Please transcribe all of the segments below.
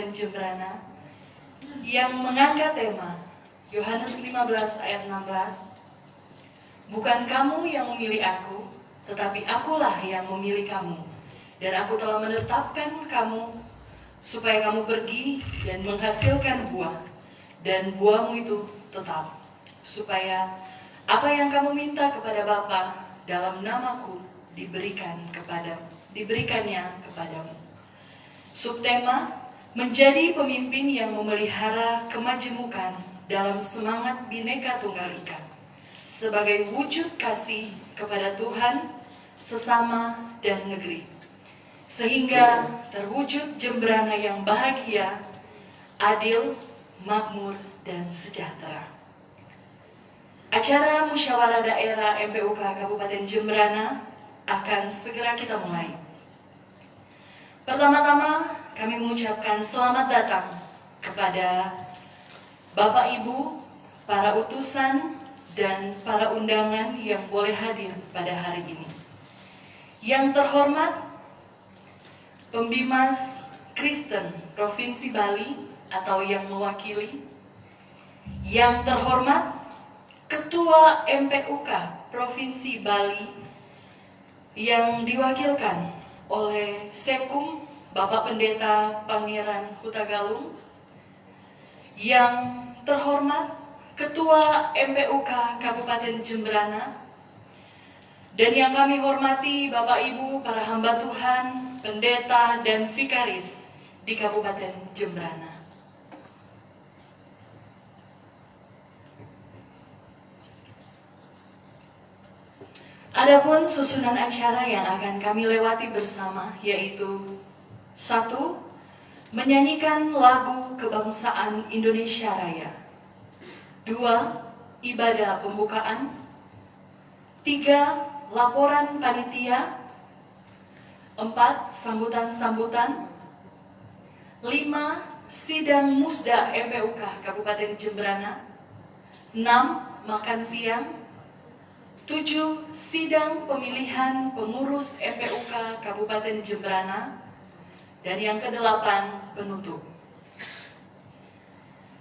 Kabupaten Jembrana yang mengangkat tema Yohanes 15 ayat 16. Bukan kamu yang memilih aku, tetapi akulah yang memilih kamu. Dan aku telah menetapkan kamu supaya kamu pergi dan menghasilkan buah, dan buahmu itu tetap, supaya apa yang kamu minta kepada Bapa dalam namaku diberikannya kepadamu. Subtema, menjadi pemimpin yang memelihara kemajemukan dalam semangat Bhinneka Tunggal Ika sebagai wujud kasih kepada Tuhan, sesama, dan negeri, sehingga terwujud Jembrana yang bahagia, adil, makmur, dan sejahtera. Acara Musyawarah Daerah MPUK Kabupaten Jembrana akan segera kita mulai. Pertama-tama kami mengucapkan selamat datang kepada Bapak Ibu, para utusan, dan para undangan yang boleh hadir pada hari ini. Yang terhormat, Pembimas Kristen Provinsi Bali atau yang mewakili. Yang terhormat, Ketua MPUK Provinsi Bali yang diwakilkan oleh Sekum Bapak Pendeta Pangeran Hutagalung. Yang terhormat, Ketua MPUK Kabupaten Jembrana. Dan yang kami hormati Bapak Ibu para hamba Tuhan, pendeta dan vikaris di Kabupaten Jembrana. Adapun susunan acara yang akan kami lewati bersama yaitu 1. Menyanyikan lagu kebangsaan Indonesia Raya. 2. Ibadah pembukaan. 3. Laporan panitia. 4. Sambutan-sambutan. 5. Sidang Musda MPUK Kabupaten Jembrana. 6. Makan siang. 7. Sidang pemilihan pengurus MPUK Kabupaten Jembrana. Dan yang ke-8, penutup.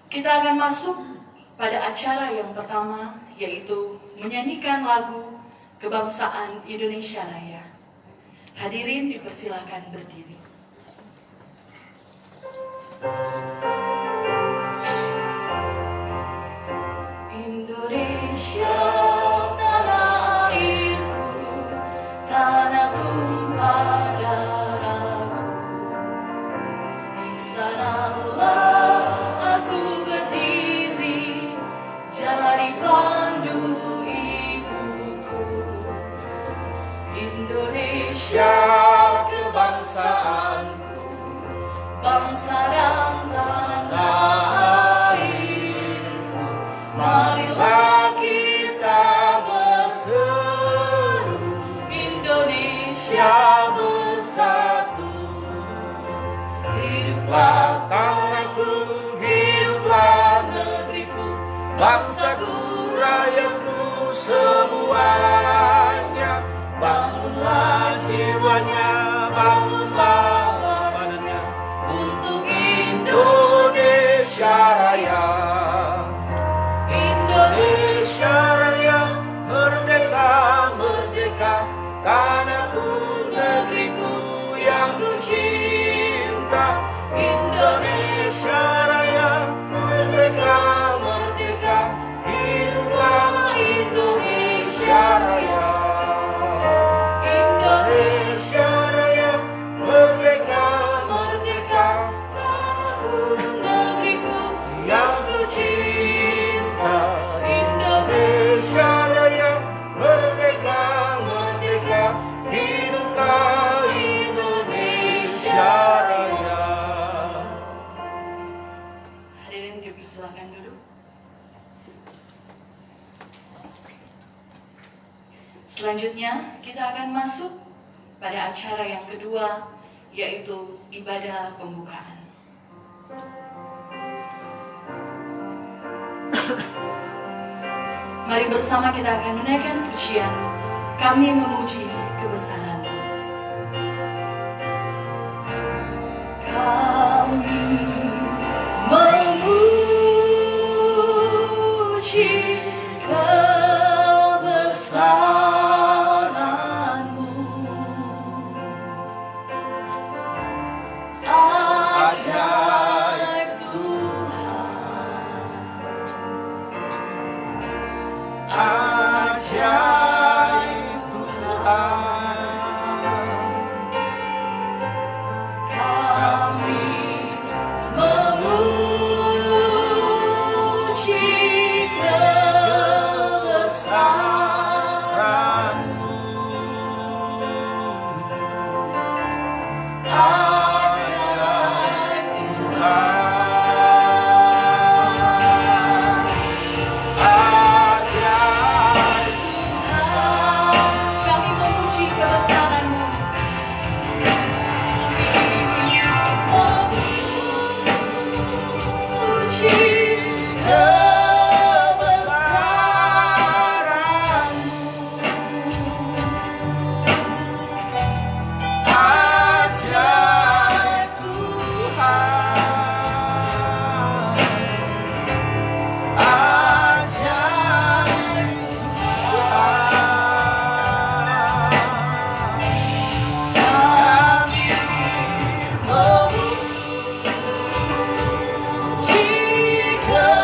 Kita akan masuk pada acara yang pertama, yaitu menyanyikan lagu kebangsaan Indonesia Raya. Hadirin dipersilakan berdiri. Indonesia, tanah airku, tanah tumpah darahku. Di sanalah aku berdiri, jadi pandu ibuku. Indonesia kebangsaanku, bangsa dan tanah airku. Marilah kita berseru, Indonesia bersatu. Hiduplah tanahku, hiduplah negeriku, bangsaku, rakyatku semuanya. Bangunlah jiwanya, bangunlah badannya untuk Indonesia Raya. Indonesia Raya, merdeka, merdeka, tanahku, negeriku yang ku cinta. Indonesia Raya, merdeka, merdeka, hiduplah Indonesia Raya. Indonesia Raya, merdeka, merdeka, tanahku, negeriku yang ku cinta. Indonesia Raya, merdeka, merdeka, hiduplah Indonesia Raya. Hadirin dipersilakan duduk. Selanjutnya kita akan masuk pada acara yang kedua, yaitu ibadah pembukaan. Mari bersama kita akan menaikkan pujian Kami Memuji Kebesaran-Mu. Kami Ajaib Tuhan, ajaib Tuhan, kami memuji kebesaran-Mu. Ajaib Tuhan, ajaib Tuhan, kami memuji kebesaran-Mu. Memuji kebesaran-Mu. Ajaib Tuhan, ajaib Tuhan, kami memuji kebesaran-Mu.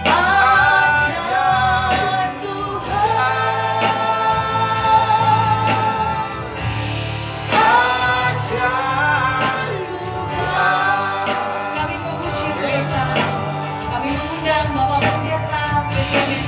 Ajaib Tuhan, ajaib Tuhan, kami memuji kebesaran-Mu. Kami mengundang Bapak Pendeta Benjamin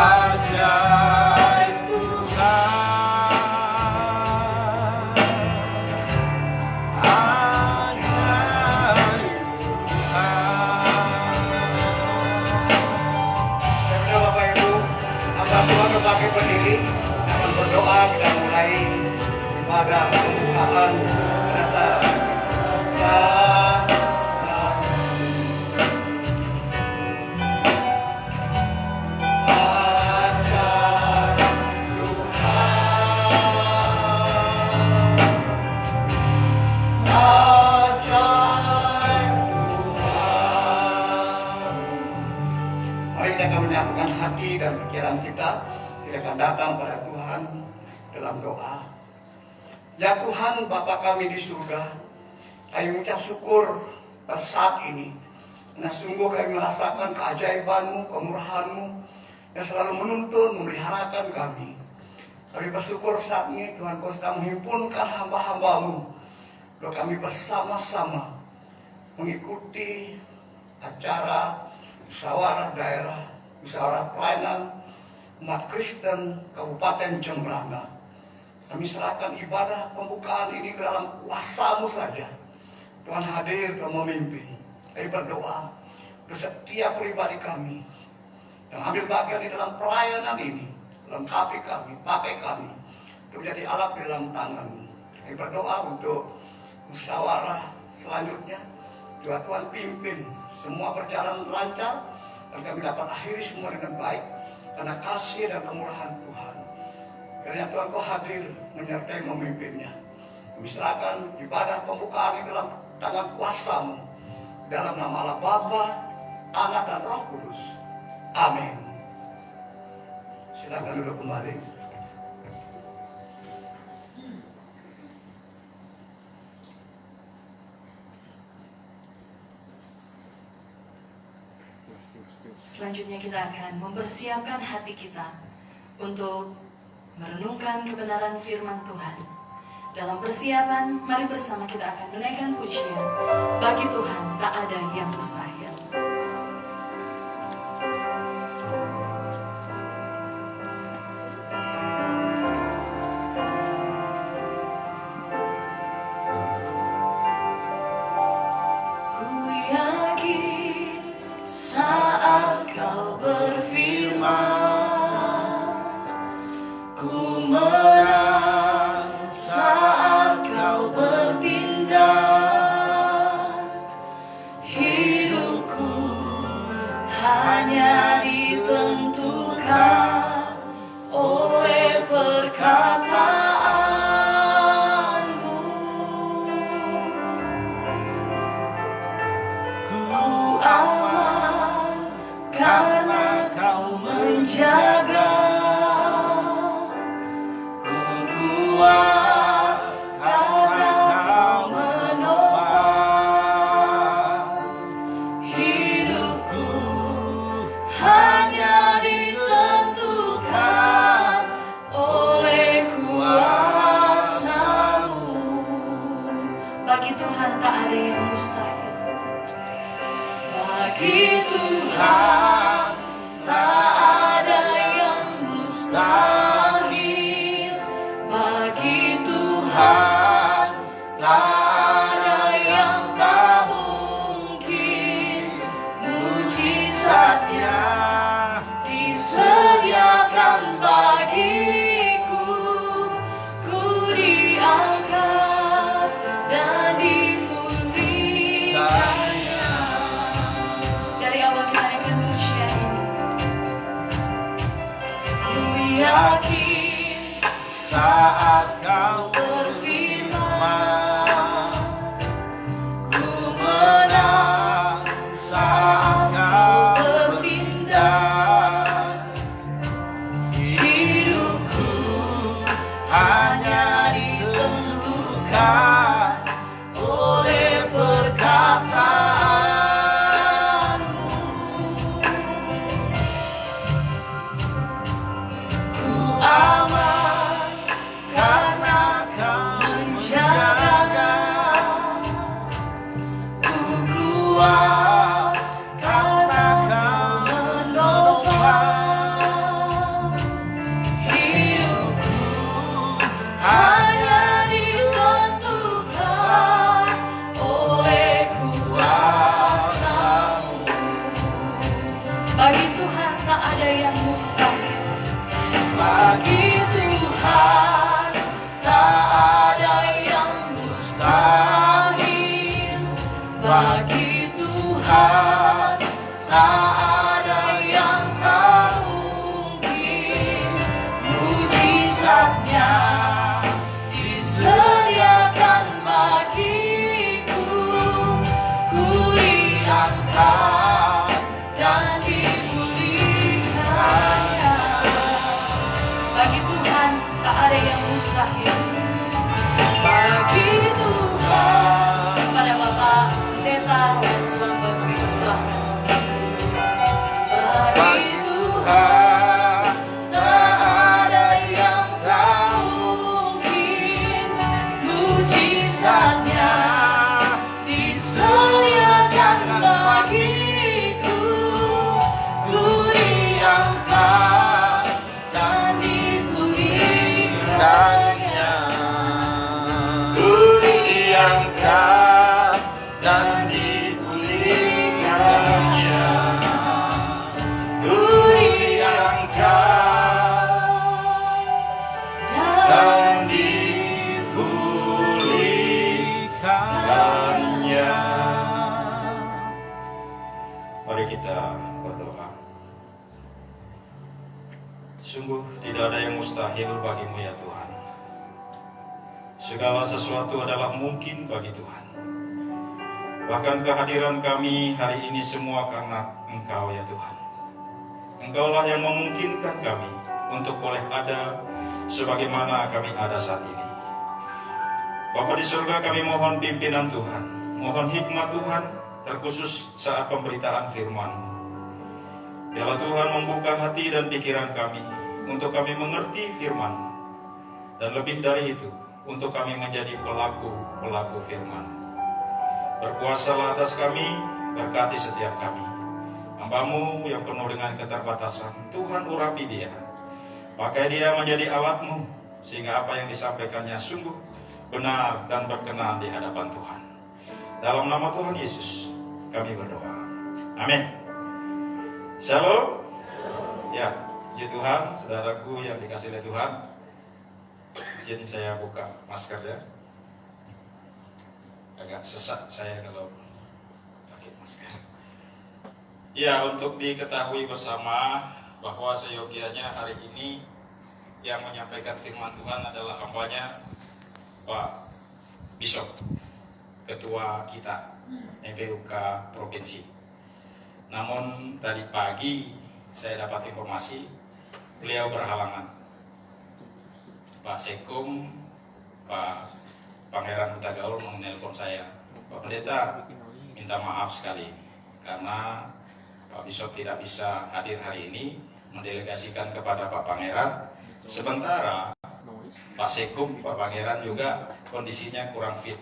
ajaib Tuhan, ajaib Saudara Bapak Ibu, hamba Tuhan berbagai berdiri akan berdoa. Kita mulai ibadah pembukaan rasa mari kita akan menyatukan hati dan pikiran kita. Kita akan datang pada Tuhan dalam doa. Ya Tuhan, Bapa kami di surga, kami mengucap syukur pada saat ini. Karena sungguh kami merasakan keajaiban-Mu, kemurahan-Mu yang selalu menuntun, memeliharakan kami. Kami bersyukur saat ini Tuhan Kau sedang menghimpunkan hamba-hamba-Mu. Lalu kami bersama-sama mengikuti acara musyawarah daerah, musyawarah pelayanan umat Kristen Kabupaten Jembrana. Kami serahkan ibadah pembukaan ini ke dalam kuasa-Mu saja. Tuhan hadir dan memimpin. Kami berdoa untuk setiap pribadi kami yang ambil bagian di dalam pelayanan ini. Lengkapi kami, pakai kami untuk menjadi alat di dalam tangan-Mu. Kami berdoa untuk musyawarah selanjutnya. Tuhan pimpin semua berjalan lancar dan kami dapat akhiri semua dengan baik karena kasih dan kemurahan Tuhan. Karena Tuhan Kau hadir menyertai memimpinnya. Kami serahkan ibadah pembukaan di dalam tangan kuasa-Mu. Dalam nama Allah Bapa, Anak dan Roh Kudus. Amin. Silakan duduk kembali. Selanjutnya kita akan mempersiapkan hati kita untuk merenungkan kebenaran firman Tuhan. Dalam persiapan, mari bersama kita akan menaikkan pujian. Bagi Tuhan tak ada yang mustahil. Ku yakin saat Kau berfirman, ku menang saat Kau bertindak. Hidupku kuat karena Kau menopang. Hidupku hanya ditentukan oleh kuasa-Mu. Bagi Tuhan tak ada yang mustahil. Bagi Tuhan tak ada yang mustahil. Bagi Tuhan tak ada yang tak mungkin. Mujizatnya disediakan bagiku. Ku diangkat dan dimuliakannya. Dari awal kita akan berusia ini, Ku yakin saat Kau berfirman, ku menang saat Kau bertindak. Hidupku hanya ditentukan oleh perkataan-Mu. Ku aman karena Kau menjaga. Ku kuat karena Kau menopang. Hidupku hanya ditentukan oleh kuasa-Mu. bagi Tuhan tak ada yang mustahil. Bagi Tuhan tak ada yang mustahil. Bagi Tuhan tak ada yang tak mungkin. Mujizatnya disediakan bagiku. Ku diangkat dan dimuliakannya. Bagi Tuhan tak ada yang mustahil. Bagi Tuhan Kepada Bapak Pendeta Lanswan Bakri persilahkan. Bagi Tuhan tak ada yang tak mungkin. Mujizatnya disediakan bagiku. Ku diangkat dan dimuliakannya. Ku diangkat dan dimuliakannya. Ku diangkat dan dipulihkannya. Mari kita berdoa. Sungguh tidak ada yang mustahil bagimu ya Tuhan. Segala sesuatu adalah mungkin bagi Tuhan. Bahkan kehadiran kami hari ini semua karena Engkau ya Tuhan. Engkaulah yang memungkinkan kami untuk boleh ada sebagaimana kami ada saat ini. Bapa di surga, kami mohon pimpinan Tuhan, mohon hikmat Tuhan, terkhusus saat pemberitaan firman-Mu. Biarlah Tuhan membuka hati dan pikiran kami untuk kami mengerti firman-Mu. Dan lebih dari itu, untuk kami menjadi pelaku firman. Berkuasalah atas kami, berkati setiap kami. Hamba-Mu yang penuh dengan keterbatasan, Tuhan urapi dia. Pakai dia menjadi alat-Mu, sehingga apa yang disampaikannya sungguh benar dan berkenan di hadapan Tuhan. Dalam nama Tuhan Yesus, kami berdoa. Amin. Shalom. Ya, puji Tuhan, saudaraku yang dikasih oleh Tuhan. Izin saya buka masker ya. Agak sesak saya kalau pakai masker. Ya, untuk diketahui bersama bahwa seyogianya hari ini yang menyampaikan firman Tuhan adalah hambanya Pak Bishop, Ketua kita MPUK Provinsi. Namun tadi pagi saya dapat informasi beliau berhalangan. Pak Sekum Pak Pangeran Hutagaul menelpon saya, Pak Pendeta minta maaf sekali karena Pak Bishop tidak bisa hadir hari ini, mendelegasikan kepada Pak Pangeran. Sementara Pak Sekum, Pak Pangeran juga kondisinya kurang fit.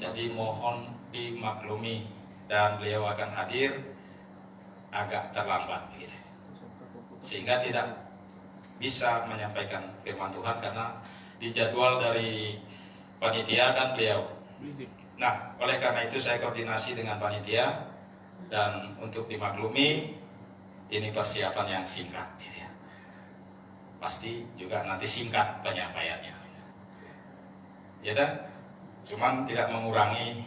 Jadi mohon dimaklumi dan beliau akan hadir agak terlambat gitu. Sehingga tidak bisa menyampaikan firman Tuhan karena dijadwal dari panitia kan beliau. Nah, oleh karena itu saya koordinasi dengan panitia dan untuk dimaklumi ini persiapan yang singkat gitu ya. Pasti juga nanti singkat penyampaiannya. Ya dan cuman tidak mengurangi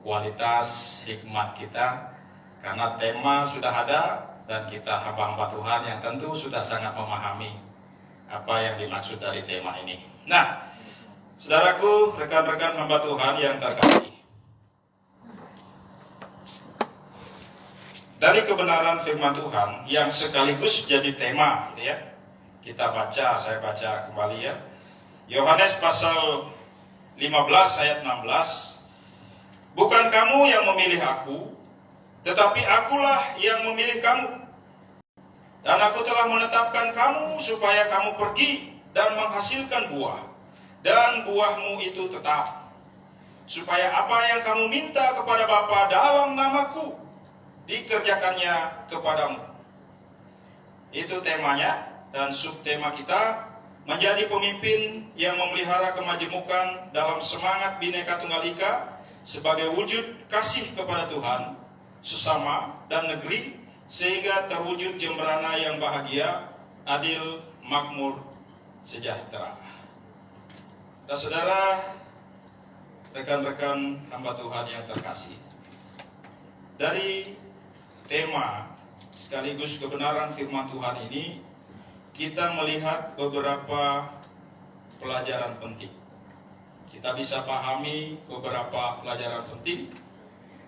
kualitas hikmat kita karena tema sudah ada dan kita hamba-hamba Tuhan yang tentu sudah sangat memahami apa yang dimaksud dari tema ini. Nah, saudaraku, rekan-rekan hamba Tuhan yang terkasih, dari kebenaran firman Tuhan yang sekaligus jadi tema gitu ya. Kita baca, saya baca kembali ya. Yohanes pasal 15 ayat 16. Bukan kamu yang memilih aku, tetapi akulah yang memilih kamu. Dan aku telah menetapkan kamu supaya kamu pergi dan menghasilkan buah. Dan buahmu itu tetap. Supaya apa yang kamu minta kepada Bapa dalam namaku, dikerjakannya kepadamu. Itu temanya. Dan subtema kita menjadi pemimpin yang memelihara kemajemukan dalam semangat Bhinneka Tunggal Ika sebagai wujud kasih kepada Tuhan, sesama, dan negeri, sehingga terwujud jemberana yang bahagia, adil, makmur, sejahtera. Dan saudara, rekan-rekan hamba Tuhan yang terkasih, dari tema sekaligus kebenaran firman Tuhan ini, kita melihat beberapa pelajaran penting. Kita bisa pahami beberapa pelajaran penting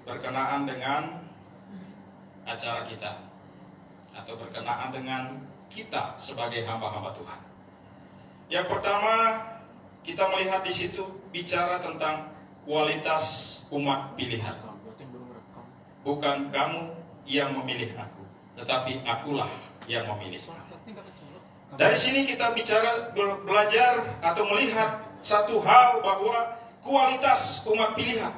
berkenaan dengan acara kita atau berkenaan dengan kita sebagai hamba-hamba Tuhan. Yang pertama, kita melihat di situ bicara tentang kualitas umat pilihan. Bukan kamu yang memilih aku, tetapi akulah yang memilih kamu. Dari sini kita bicara belajar atau melihat satu hal bahwa kualitas umat pilihan.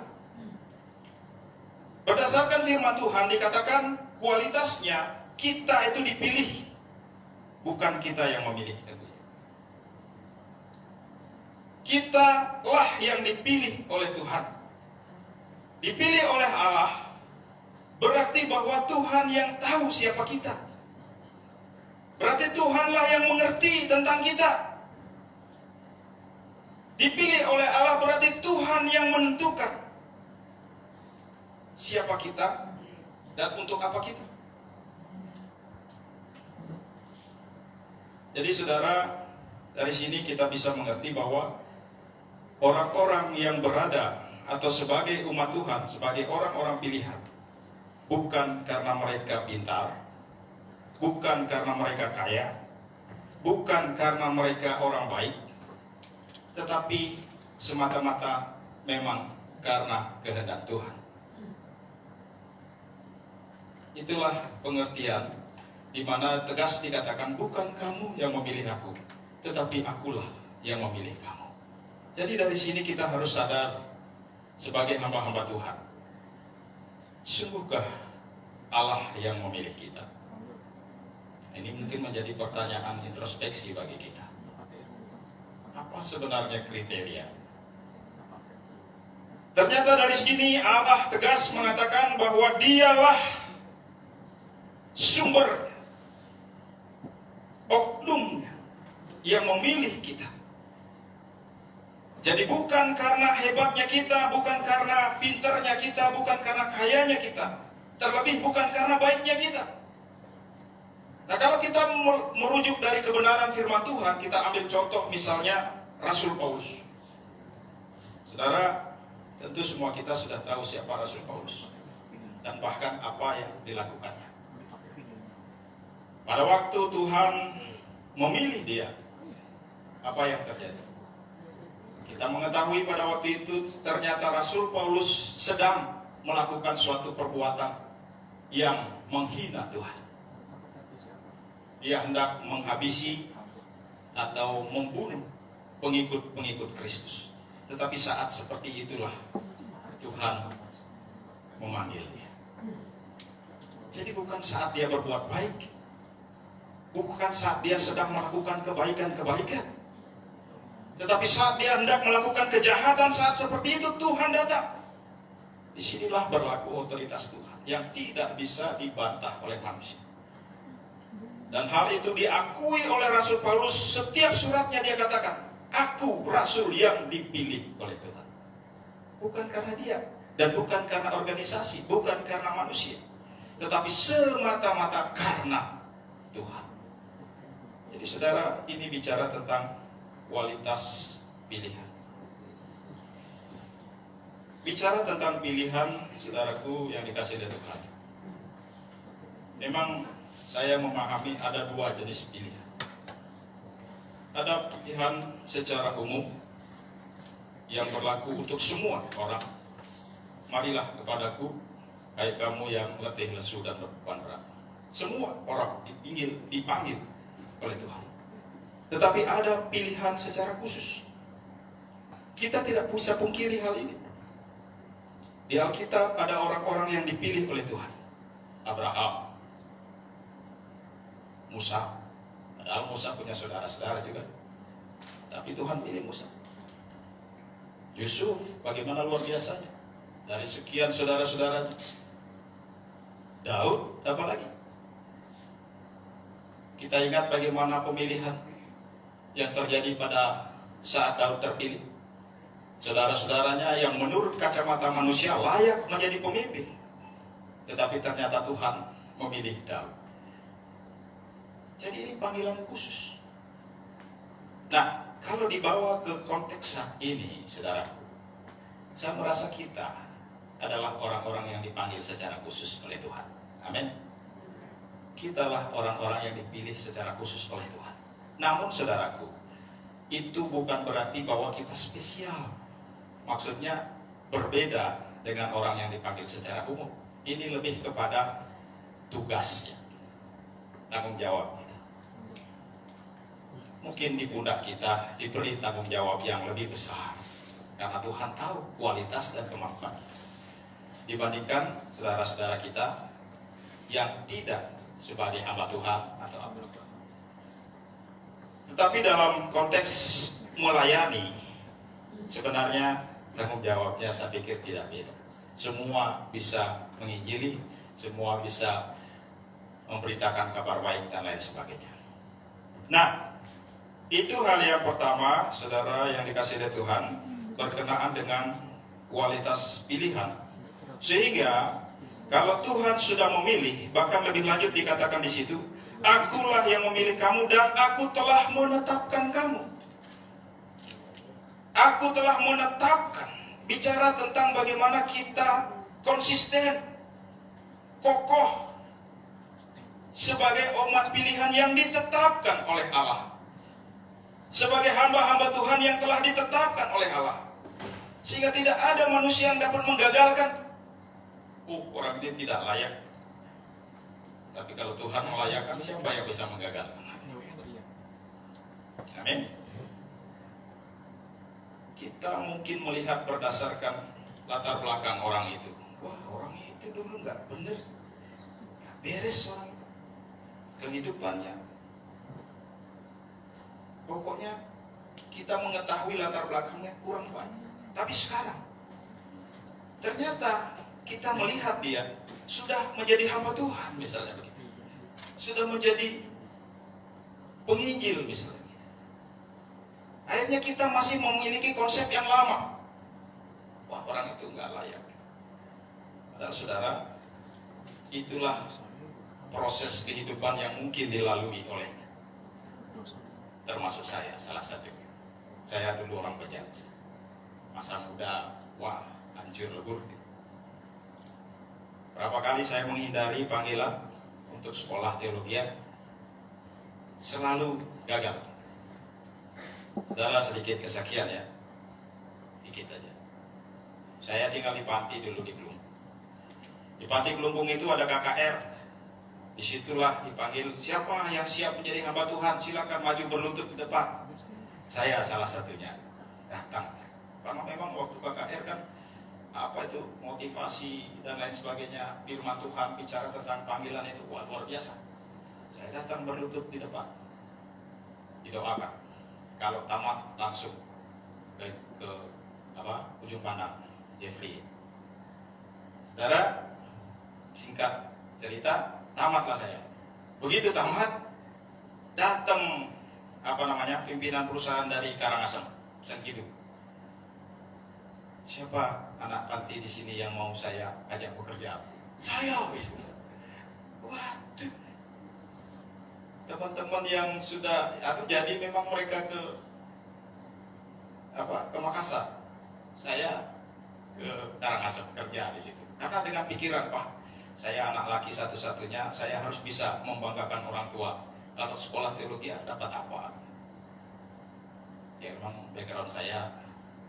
Berdasarkan firman Tuhan dikatakan kualitasnya kita itu dipilih, bukan kita yang memilih. Kitalah yang dipilih oleh Tuhan. Dipilih oleh Allah berarti bahwa Tuhan yang tahu siapa kita. Berarti Tuhanlah yang mengerti tentang kita. Dipilih oleh Allah berarti Tuhan yang menentukan siapa kita dan untuk apa kita. Jadi saudara, dari sini kita bisa mengerti bahwa orang-orang yang berada atau sebagai umat Tuhan, sebagai orang-orang pilihan, bukan karena mereka pintar, bukan karena mereka kaya, bukan karena mereka orang baik, tetapi semata-mata memang karena kehendak Tuhan. Itulah pengertian di mana tegas dikatakan bukan kamu yang memilih aku, tetapi akulah yang memilih kamu. Jadi dari sini kita harus sadar sebagai hamba-hamba Tuhan, sungguhkah Allah yang memilih kita? Ini mungkin menjadi pertanyaan introspeksi bagi kita. Apa sebenarnya kriteria? Ternyata dari sini Allah tegas mengatakan bahwa Dialah sumber oknum yang memilih kita. Jadi bukan karena hebatnya kita, bukan karena pinternya kita, bukan karena kayanya kita, terlebih bukan karena baiknya kita. Nah, kalau kita merujuk dari kebenaran firman Tuhan, kita ambil contoh misalnya Rasul Paulus. Saudara, tentu semua kita sudah tahu siapa Rasul Paulus dan bahkan apa yang dilakukannya. Pada waktu Tuhan memilih dia, apa yang terjadi? Kita mengetahui pada waktu itu ternyata Rasul Paulus sedang melakukan suatu perbuatan yang menghina Tuhan. Dia hendak menghabisi atau membunuh pengikut-pengikut Kristus. Tetapi saat seperti itulah Tuhan memanggilnya. Jadi bukan saat dia berbuat baik, bukan saat dia sedang melakukan kebaikan-kebaikan, tetapi saat dia hendak melakukan kejahatan, saat seperti itu Tuhan datang. Disinilah berlaku otoritas Tuhan yang tidak bisa dibantah oleh manusia. Dan hal itu diakui oleh Rasul Paulus. Setiap suratnya dia katakan, aku Rasul yang dipilih oleh Tuhan. Bukan karena dia, dan bukan karena organisasi, bukan karena manusia, tetapi semata-mata karena Tuhan. Jadi saudara, ini bicara tentang kualitas pilihan. Bicara tentang pilihan, saudaraku yang dikasih oleh Tuhan. Memang saya memahami ada dua jenis pilihan. Ada pilihan secara umum yang berlaku untuk semua orang. Marilah kepadaku, hai kamu yang letih, lesu, dan berbeban berat. Semua orang dipanggil oleh Tuhan. Tetapi ada pilihan secara khusus. Kita tidak bisa pungkiri hal ini. Di Alkitab ada orang-orang yang dipilih oleh Tuhan. Abraham, Musa. Padahal Musa punya saudara-saudara juga, tapi Tuhan pilih Musa. Yusuf, bagaimana luar biasanya. Dari sekian saudara-saudaranya. Daud, apalagi. Kita ingat bagaimana pemilihan yang terjadi pada saat Daud terpilih. Saudara-saudaranya yang menurut kacamata manusia layak menjadi pemimpin, tetapi ternyata Tuhan memilih Daud. Jadi ini panggilan khusus. Nah, kalau dibawa ke konteks saat ini, saudaraku, saya merasa kita adalah orang-orang yang dipanggil secara khusus oleh Tuhan. Amin. Kitalah orang-orang yang dipilih secara khusus oleh Tuhan. Namun saudaraku, itu bukan berarti bahwa kita spesial. Maksudnya berbeda dengan orang yang dipanggil secara umum. Ini lebih kepada tugasnya, tanggung jawab kita. Mungkin di pundak kita diberi tanggung jawab yang lebih besar, karena Tuhan tahu kualitas dan kemampuan dibandingkan saudara-saudara kita yang tidak sebagai hamba Tuhan atau hamba Tuhan. Tetapi dalam konteks melayani, sebenarnya tanggung jawabnya saya pikir tidak beda. Semua bisa menginjili, semua bisa memberitakan kabar baik dan lain sebagainya. Nah, itu hal yang pertama, saudara yang dikasihi oleh Tuhan, berkenaan dengan kualitas pilihan. Sehingga kalau Tuhan sudah memilih, bahkan lebih lanjut dikatakan di situ, akulah yang memilih kamu dan aku telah menetapkan kamu. Aku telah menetapkan. Bicara tentang bagaimana kita konsisten, kokoh sebagai umat pilihan yang ditetapkan oleh Allah, sebagai hamba-hamba Tuhan yang telah ditetapkan oleh Allah, sehingga tidak ada manusia yang dapat menggagalkan. Orang ini tidak layak. Tapi kalau Tuhan melayakkan, siapa yang bisa menggagalkan? Amin. Kita mungkin melihat berdasarkan latar belakang orang itu. Wah, orang itu dulu nggak benar, nggak beres orang itu, kehidupannya. Pokoknya kita mengetahui latar belakangnya kurang baik. Tapi sekarang ternyata kita melihat dia sudah menjadi hamba Tuhan misalnya begitu, sudah menjadi penginjil misalnya. Akhirnya kita masih memiliki konsep yang lama. Wah, orang itu nggak layak. Padahal saudara, itulah proses kehidupan yang mungkin dilalui olehnya. Termasuk saya, salah satu. Saya dulu orang bejat. Masa muda, wah, hancur lebur. Berapa kali saya menghindari panggilan untuk sekolah teologi, selalu gagal. Saudara, sedikit kesaksian ya. dikit aja. Saya tinggal di Pati dulu di Gelung. Di Pati Gelumpung itu ada KKR. Disitulah dipanggil, siapa yang siap menjadi hamba Tuhan, silakan maju berlutut di depan. Saya salah satunya datang. Karena memang waktu KKR kan apa itu motivasi dan lain sebagainya, firman Tuhan bicara tentang panggilan itu luar biasa. Saya datang berlutut di depan, didoakan. Kalau tamat langsung ke ujung pandang Jeffrey. Saudara, singkat cerita, tamatlah saya. Begitu tamat, datang pimpinan perusahaan dari Karangasem, Sengkidu. Siapa anak panti di sini yang mau saya ajak bekerja? Saya. Waduh. Teman-teman yang sudah jadi memang mereka ke Makassar. Saya ke Karangasem kerja di situ. Karena dengan pikiran, Pak, saya anak laki satu-satunya, saya harus bisa membanggakan orang tua. Kalau sekolah teologi dapat apa? Ya memang background saya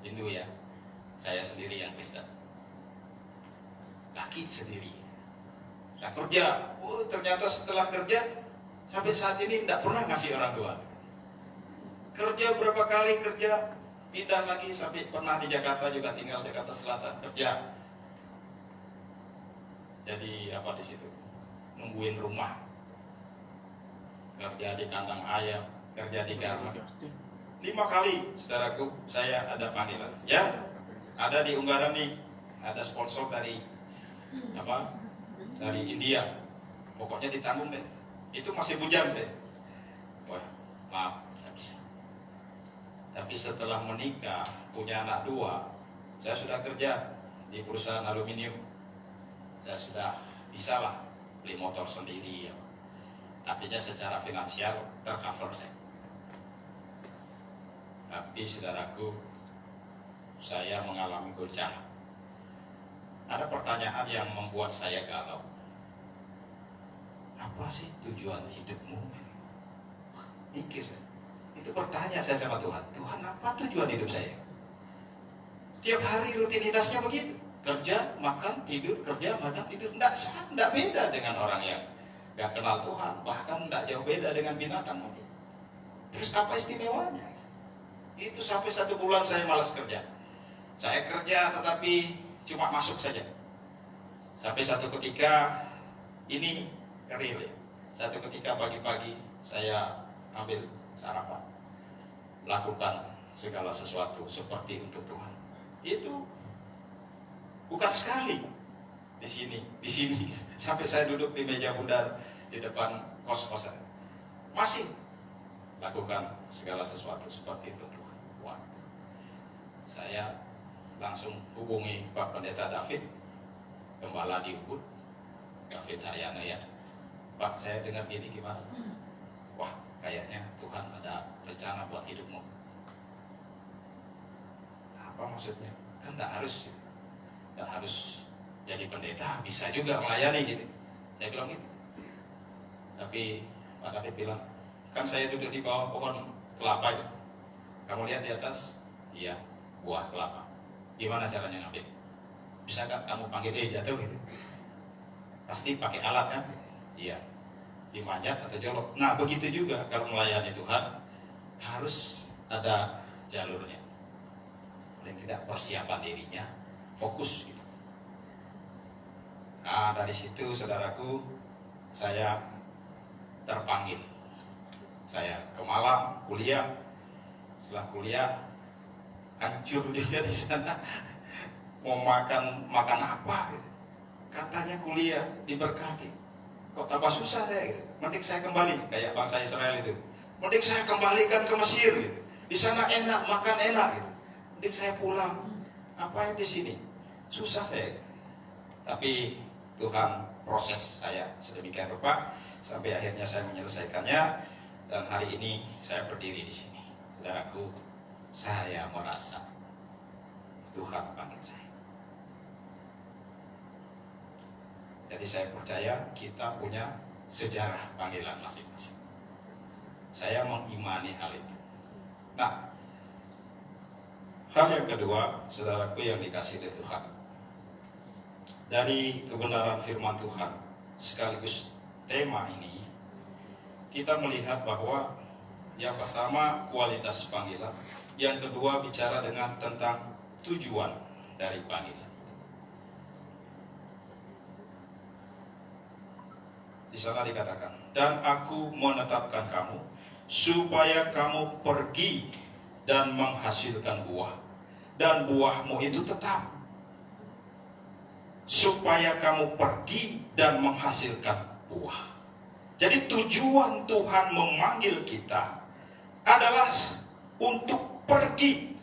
Hindu ya. Saya sendiri yang Kristen. Laki sendiri. Saya kerja. Ternyata setelah kerja sampai saat ini tidak pernah ngasih orang tua. Kerja berapa kali kerja, pindah lagi sampai pernah di Jakarta juga, tinggal Jakarta Selatan kerja. Jadi di situ nungguin rumah, kerja di kandang ayam, kerja di garmen. 5 kali, saudaraku, saya ada panggilan. Ya, ada di Ungaran nih, ada sponsor dari dari India. Pokoknya ditanggung deh. Itu masih bujang deh. Wah, maaf, tidak bisa. Tapi setelah menikah, punya anak 2, saya sudah kerja di perusahaan aluminium. Saya sudah bisa lah beli motor sendiri. Artinya secara finansial tercover saya. Tapi saudaraku, saya mengalami goncangan. Ada pertanyaan yang membuat saya galau. Apa sih tujuan hidupmu? Mikir saya. Itu bertanya saya sama Tuhan. Tuhan, apa tujuan hidup saya? Tiap hari rutinitasnya begitu. Kerja, makan, tidur, kerja, makan, tidur. Tidak beda dengan orang yang gak kenal Tuhan. Bahkan tidak jauh beda dengan binatang mungkin. Terus apa istimewanya? Itu sampai 1 bulan saya malas kerja. Saya kerja tetapi cuma masuk saja. Sampai satu ketika, ini real ya. Satu ketika pagi-pagi saya ambil sarapan. Lakukan segala sesuatu seperti untuk Tuhan. Itu bukan sekali di sini sampai saya duduk di meja bundar di depan kos-kosan. Masih lakukan segala sesuatu seperti itu Tuhan. Wah. Saya langsung hubungi Pak Pendeta David, gembala di Ubud, David Haryana ya. Pak, saya dengar gini gimana? Wah, kayaknya Tuhan ada rencana buat hidupmu. Apa maksudnya? Kan tak harus jadi pendeta, bisa juga melayani gitu. Saya bilang gitu. Tapi Pak David bilang, kan saya duduk di bawah pohon kelapa itu. Kamu lihat di atas? Iya, buah kelapa. Gimana caranya ngambil? Bisa gak kamu panggil jatuh gitu? Pasti pakai alat kan? Iya. Dimanjat atau jolok. Nah begitu juga kalau melayani Tuhan, harus ada jalurnya. Dan tidak persiapan dirinya, fokus gitu. Nah dari situ saudaraku, saya terpanggil. Saya ke Malang kuliah. Setelah kuliah, hancur dia di sana. Mau makan apa gitu. Katanya kuliah diberkati. Kok tambah susah saya gitu. Mending saya kembali kayak bangsa Israel itu. Mending saya kembalikan ke Mesir gitu. Di sana enak, makan enak gitu. Mending saya pulang. Apa yang di sini? Susah saya. Tapi Tuhan proses saya sedemikian rupa sampai akhirnya saya menyelesaikannya, dan hari ini saya berdiri di sini. Saudaraku, saya merasa Tuhan panggil saya. Jadi saya percaya kita punya sejarah panggilan masing-masing. Saya mengimani hal itu. Nah, Hal yang kedua, saudaraku yang dikasihi oleh Tuhan, dari kebenaran firman Tuhan sekaligus tema ini, kita melihat bahwa yang pertama kualitas panggilan, yang kedua bicara dengan tentang tujuan dari panggilan. Di sana dikatakan, dan aku menetapkan kamu supaya kamu pergi dan menghasilkan buah, dan buahmu itu tetap. Supaya kamu pergi dan menghasilkan buah. Jadi tujuan Tuhan memanggil kita adalah untuk pergi.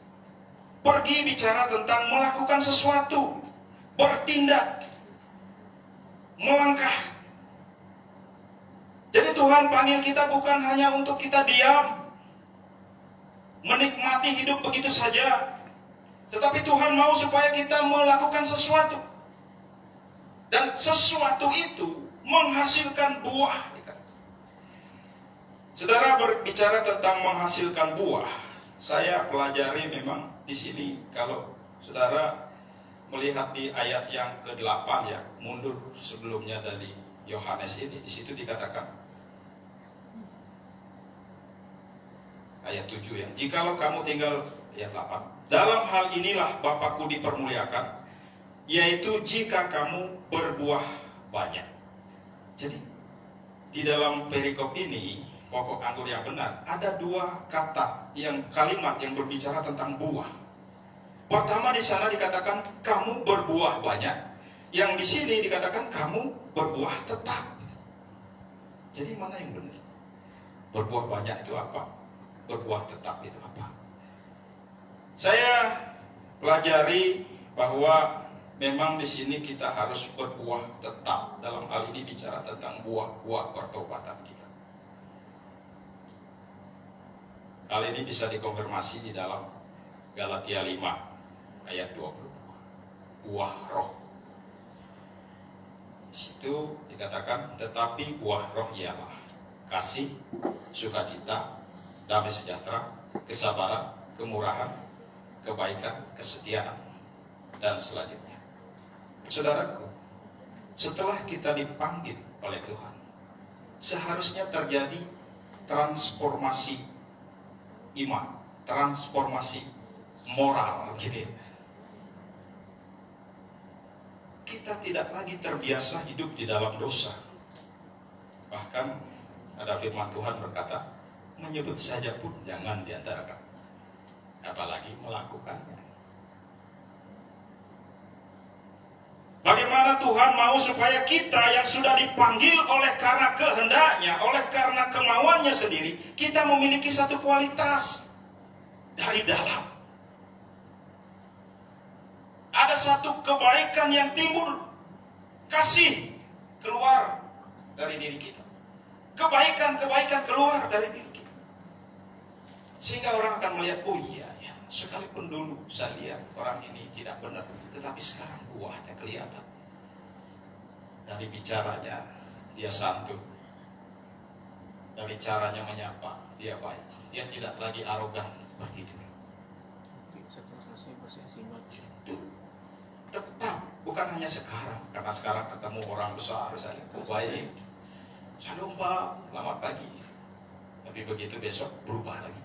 Pergi bicara tentang melakukan sesuatu, bertindak, melangkah. Jadi Tuhan panggil kita bukan hanya untuk kita diam, menikmati hidup begitu saja. Tetapi Tuhan mau supaya kita melakukan sesuatu. Dan sesuatu itu menghasilkan buah. Saudara berbicara tentang menghasilkan buah. Saya pelajari memang di sini kalau saudara melihat di ayat yang ke-8 ya, mundur sebelumnya dari Yohanes ini, di situ dikatakan ayat 7 ya. Jikalau kamu tinggal, ayat 8. Dalam hal inilah Bapakku dipermuliakan, yaitu jika kamu berbuah banyak. Jadi di dalam perikop ini, pokok anggur yang benar, ada dua kata kalimat yang berbicara tentang buah. Pertama di sana dikatakan kamu berbuah banyak. Yang di sini dikatakan kamu berbuah tetap. Jadi mana yang benar? Berbuah banyak itu apa? Berbuah tetap itu apa? Saya pelajari bahwa memang di sini kita harus berbuah tetap. Dalam hal ini bicara tentang buah-buah pertobatan kita. Hal ini bisa dikonfirmasi di dalam Galatia 5 ayat 22. Buah roh. Di situ dikatakan, tetapi buah roh ialah kasih, sukacita, damai sejahtera, kesabaran, kemurahan, kebaikan, kesetiaan, dan selanjutnya. Saudaraku, setelah kita dipanggil oleh Tuhan, seharusnya terjadi transformasi iman, transformasi moral gitu. Kita tidak lagi terbiasa hidup di dalam dosa. Bahkan ada firman Tuhan berkata, menyebut saja pun jangan di antara kamu, apalagi melakukannya. Bagaimana Tuhan mau supaya kita yang sudah dipanggil oleh karena kehendaknya, oleh karena kemauannya sendiri, kita memiliki satu kualitas dari dalam. Ada satu kebaikan yang timbul, kasih keluar dari diri kita. Kebaikan-kebaikan keluar dari diri kita. Sehingga orang akan melihat, oh iya ya, sekalipun dulu saya lihat orang ini tidak benar, tetapi sekarang buahnya kelihatan. Dari bicaranya, dia santun. Dari caranya menyapa, dia baik. Dia tidak lagi arogan begitu. Itu tetap, bukan hanya sekarang. Karena sekarang ketemu orang besar, saya baik. Shalom Pak, selamat pagi. Tapi begitu besok berubah lagi.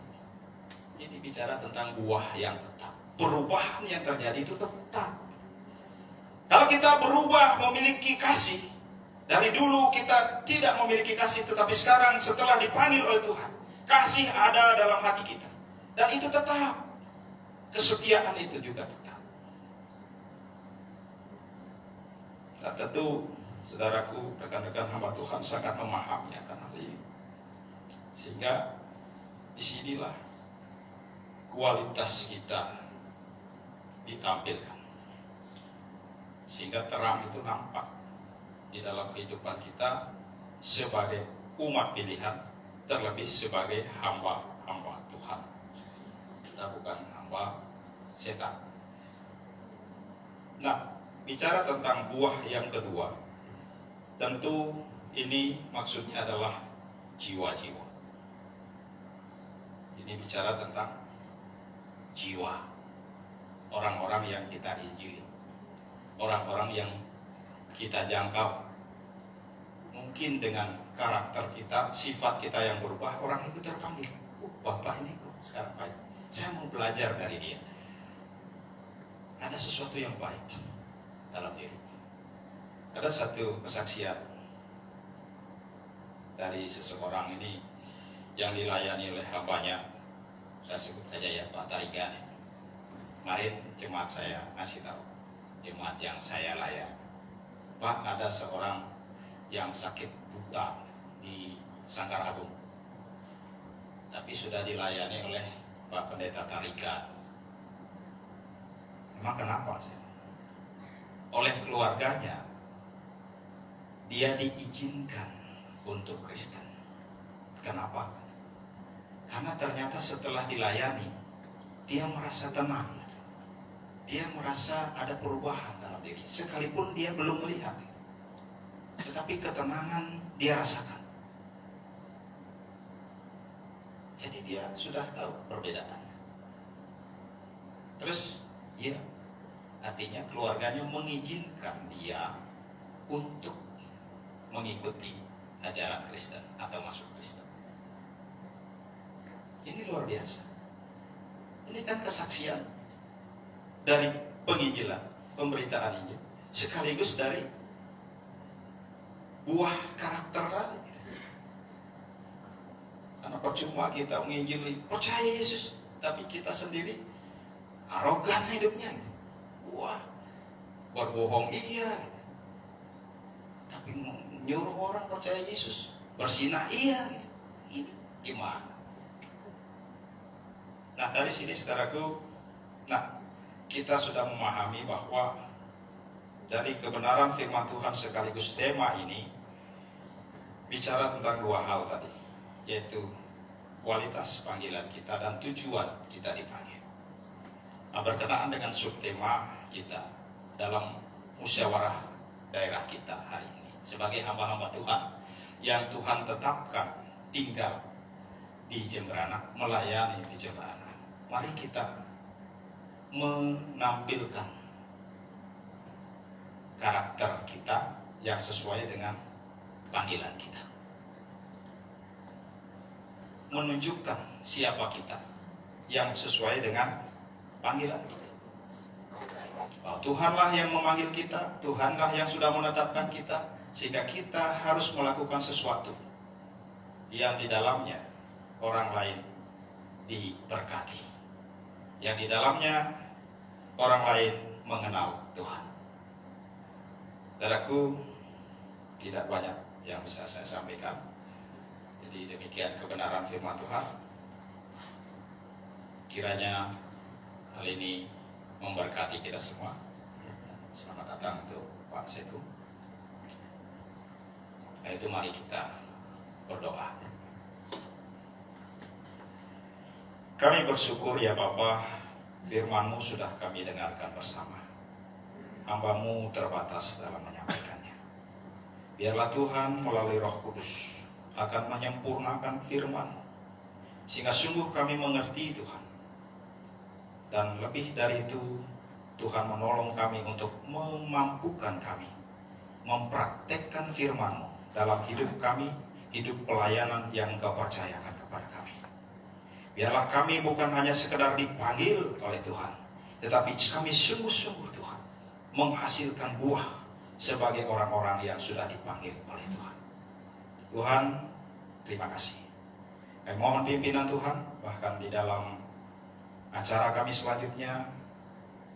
Ini bicara tentang buah yang tetap. Perubahan yang terjadi itu tetap. Kalau kita berubah memiliki kasih, dari dulu kita tidak memiliki kasih, tetapi sekarang setelah dipanggil oleh Tuhan, kasih ada dalam hati kita. Dan itu tetap. Kesetiaan itu juga tetap. Saat tentu, saudaraku, rekan-rekan hamba Tuhan sangat memahami akan hal ini. Sehingga disinilah kualitas kita ditampilkan. Sehingga terang itu nampak di dalam kehidupan kita sebagai umat pilihan, terlebih sebagai hamba-hamba Tuhan. Kita bukan hamba setan. Nah, bicara tentang buah yang kedua, tentu ini maksudnya adalah jiwa-jiwa. Ini bicara tentang jiwa. orang-orang yang kita injili, orang-orang yang kita jangkau. Mungkin dengan karakter kita, sifat kita yang berubah, orang itu terpanggil. Bapak ini kok sekarang baik. Saya mau belajar dari dia. Ada sesuatu yang baik dalam diri. Ada satu kesaksian dari seseorang ini yang dilayani oleh hambanya. Saya sebut saja ya, Pak Tarigan. Kemarin jemaat saya ngasih tahu, jemaat yang saya layani, Pak, ada seorang yang sakit buta di Sangkar Agung, tapi sudah dilayani oleh Pak Pendeta Tarigan. Memang kenapa sih? Oleh keluarganya dia diizinkan untuk Kristen. Kenapa? Karena ternyata setelah dilayani dia merasa tenang, dia merasa ada perubahan dalam diri, sekalipun dia belum melihat, tetapi ketenangan dia rasakan. Jadi dia sudah tahu perbedaan. Terus ya, artinya keluarganya mengizinkan dia untuk mengikuti ajaran Kristen atau masuk Kristen. Ini luar biasa. Ini kan kesaksian dari penginjilan, pemberitaan Injil, sekaligus dari buah karakter tadi. Karena percuma kita menginjili percaya Yesus, tapi kita sendiri arogan hidupnya gitu. Wah, berbohong iya gitu. Tapi nyuruh orang percaya Yesus, bersinah iya gitu. Ini gimana? Nah, dari sini saudaraku, kita sudah memahami bahwa dari kebenaran firman Tuhan sekaligus tema ini bicara tentang dua hal tadi, yaitu kualitas panggilan kita dan tujuan kita dipanggil. Nah, berkenaan dengan subtema kita dalam musyawarah daerah kita hari ini sebagai hamba-hamba Tuhan yang Tuhan tetapkan tinggal di Jemberana, melayani di Jemberana. Mari kita menampilkan karakter kita yang sesuai dengan panggilan kita, menunjukkan siapa kita yang sesuai dengan panggilan kita. Bahwa Tuhanlah yang memanggil kita, Tuhanlah yang sudah menetapkan kita, sehingga kita harus melakukan sesuatu yang di dalamnya orang lain diberkati, yang di dalamnya orang lain mengenal Tuhan. Saudaraku, tidak banyak yang bisa saya sampaikan. Jadi demikian kebenaran firman Tuhan. Kiranya hal ini memberkati kita semua. Selamat datang untuk Pak Seku. Nah, itu mari kita berdoa. Kami bersyukur ya Bapa, firman-Mu sudah kami dengarkan bersama. Hamba-Mu terbatas dalam menyampaikannya. Biarlah Tuhan melalui Roh Kudus akan menyempurnakan firman-Mu, sehingga sungguh kami mengerti Tuhan. Dan lebih dari itu, Tuhan menolong kami untuk memampukan kami mempraktekkan firman-Mu dalam hidup kami, hidup pelayanan yang Engkau percayakan kepada kami. Biarlah kami bukan hanya sekedar dipanggil oleh Tuhan, tetapi kami sungguh-sungguh Tuhan menghasilkan buah sebagai orang-orang yang sudah dipanggil oleh Tuhan. Tuhan, terima kasih. Kami mohon pimpinan Tuhan, bahkan di dalam acara kami selanjutnya,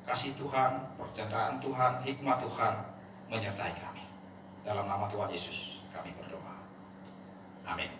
kasih Tuhan, percandaan Tuhan, hikmat Tuhan menyertai kami. Dalam nama Tuhan Yesus kami berdoa. Amin.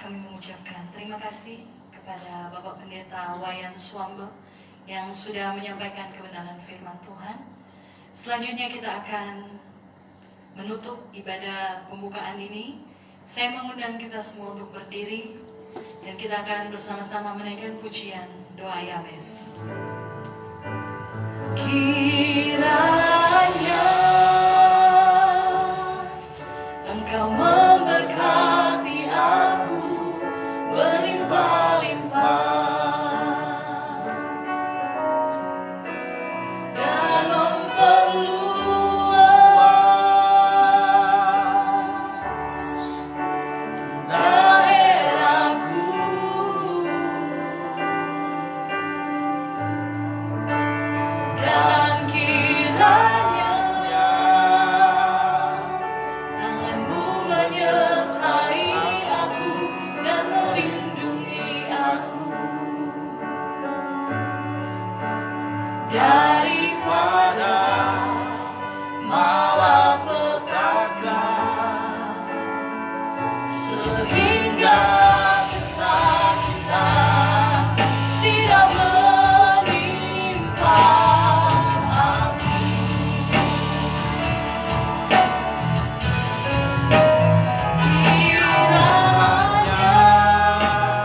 Kami mengucapkan terima kasih kepada Bapak Pendeta Wayan Swambe yang sudah menyampaikan kebenaran firman Tuhan. Selanjutnya kita akan menutup ibadah pembukaan ini. Saya mengundang kita semua untuk berdiri dan kita akan bersama-sama menaikkan pujian doa Yabes. Kiranya Engkau memberkati aku berlimpah-limpah dan memperluas daerahku, dan kiranya tanganmu menyertai aku dan melindungi aku daripada malapetaka, sehingga kesakitan tidak menimpa aku. Kiranya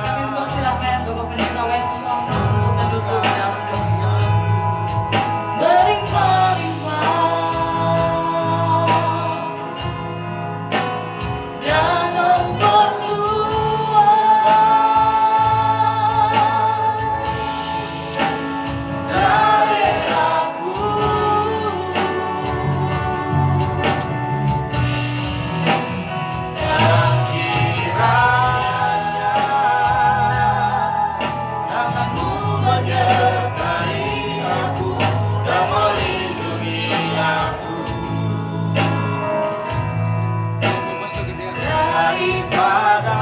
kami mempersilahkan Bapak Pendeta Wensong untuk mendukung dalam doa. Berlimpah-limpah dan memperluas daerahku, dan kiranya tanganmu menyertai aku dan melindungi aku daripada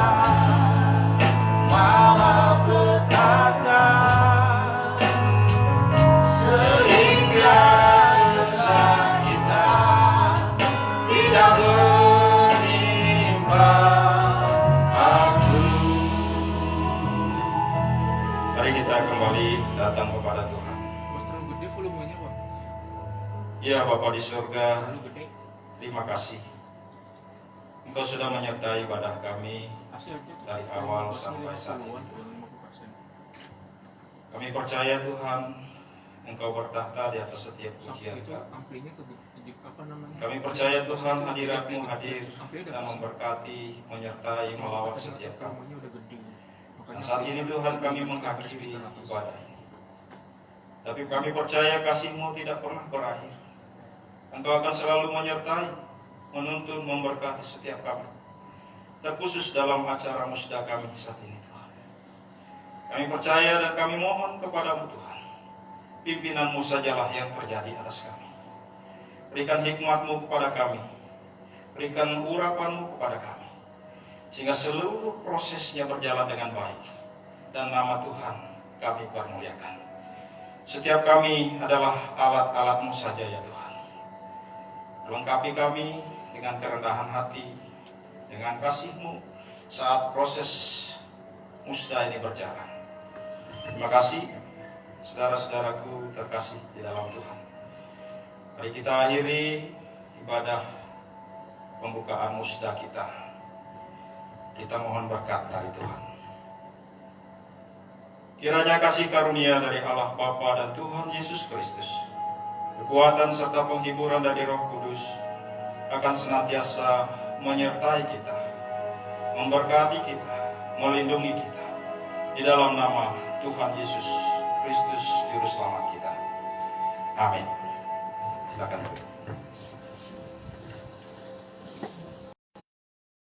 malapetaka, sehingga kesakitan tidak menimpa aku. Mari kita kembali datang kepada Tuhan. Mas, terlalu gede volumenya, Pak. Ya Bapa di surga, Terlalu gede. terima kasih. Engkau sudah menyertai ibadah kami. Kasih aja tuh. Dari awal sampai saat ini. 50%. Kami percaya Tuhan, Engkau bertahta di atas setiap pujian Itu kami. amplinya apa namanya? Kami percaya Tuhan hadirat-Mu hadir dan memberkati, menyertai, melawat setiap kami. Volumenya udah gede. Dan saat ini Tuhan kami mengakhiri ibadah ini. Tapi kami percaya kasih-Mu tidak pernah berakhir. Engkau akan selalu menyertai, menuntun, memberkati setiap kami. Terkhusus dalam acara musda kami saat ini Tuhan. Kami percaya dan kami mohon kepada-Mu Tuhan. Pimpinan-Mu sajalah yang terjadi atas kami. Berikan hikmat-Mu kepada kami. Berikan urapan-Mu kepada kami. Sehingga seluruh prosesnya berjalan dengan baik. Dan nama Tuhan kami permuliakan. Setiap kami adalah alat-alat-Mu saja ya Tuhan. Lengkapi kami dengan kerendahan hati, dengan kasih-Mu saat proses musda ini berjalan. Terima kasih saudara-saudaraku terkasih di dalam Tuhan. Mari kita akhiri ibadah pembukaan musda kita. Kita mohon berkat dari Tuhan. Kiranya kasih karunia dari Allah Bapa dan Tuhan Yesus Kristus, kekuatan serta penghiburan dari Roh Kudus akan senantiasa menyertai kita, memberkati kita, melindungi kita. Di dalam nama Tuhan Yesus Kristus, Juru Selamat kita. Amin. Silakan.